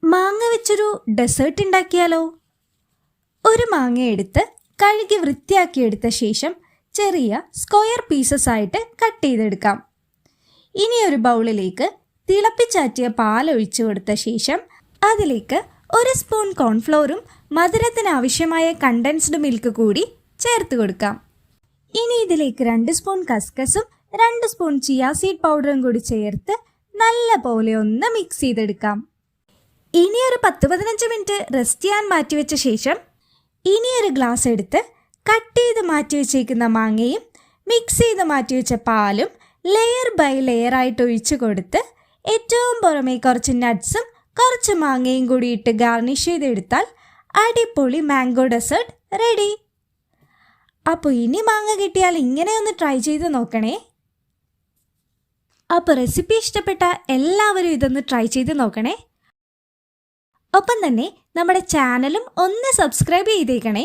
മാങ്ങ വെച്ചൊരു ഡെസേർട്ട് ഉണ്ടാക്കിയാലോ? ഒരു മാങ്ങ എടുത്ത് കഴുകി വൃത്തിയാക്കിയെടുത്ത ശേഷം ചെറിയ സ്ക്വയർ പീസസ് ആയിട്ട് കട്ട് ചെയ്തെടുക്കാം. ഇനി ഒരു ബൗളിലേക്ക് തിളപ്പിച്ചാറ്റിയ പാൽ ഒഴിച്ചു കൊടുത്ത ശേഷം അതിലേക്ക് 1 സ്പൂൺ കോൺഫ്ലോറും മധുരത്തിന് ആവശ്യമായ കണ്ടൻസ്ഡ് മിൽക്ക് കൂടി ചേർത്ത് കൊടുക്കാം. ഇനി ഇതിലേക്ക് 2 സ്പൂൺ കസ്കസും 2 സ്പൂൺ ചിയ സീഡ് പൗഡറും കൂടി ചേർത്ത് നല്ല പോലെ ഒന്ന് മിക്സ് ചെയ്തെടുക്കാം. ഇനി ഒരു 10-15 മിനിറ്റ് റെസ്റ്റ് ചെയ്യാൻ മാറ്റിവെച്ച ശേഷം ഇനി ഒരു ഗ്ലാസ് എടുത്ത് കട്ട് ചെയ്ത് മാറ്റിവെച്ചേക്കുന്ന മാങ്ങയും മിക്സ് ചെയ്ത് മാറ്റിവെച്ച പാലും ലെയർ ബൈ ലെയർ ആയിട്ട് ഒഴിച്ചു കൊടുത്ത് ഏറ്റവും പുറമേ കുറച്ച് നട്ട്സും കുറച്ച് മാങ്ങയും കൂടി ഇട്ട് ഗാർണിഷ് ചെയ്തെടുത്താൽ അടിപൊളി മാംഗോ ഡെസേർട്ട് റെഡി. അപ്പോൾ ഇനി മാങ്ങ കിട്ടിയാൽ ഇങ്ങനെ ഒന്ന് ട്രൈ ചെയ്ത് നോക്കണേ. അപ്പോൾ റെസിപ്പി ഇഷ്ടപ്പെട്ട എല്ലാവരും ഇതൊന്ന് ട്രൈ ചെയ്ത് നോക്കണേ. ഒപ്പം തന്നെ നമ്മുടെ ചാനലും ഒന്ന് സബ്സ്ക്രൈബ് ചെയ്തേക്കണേ.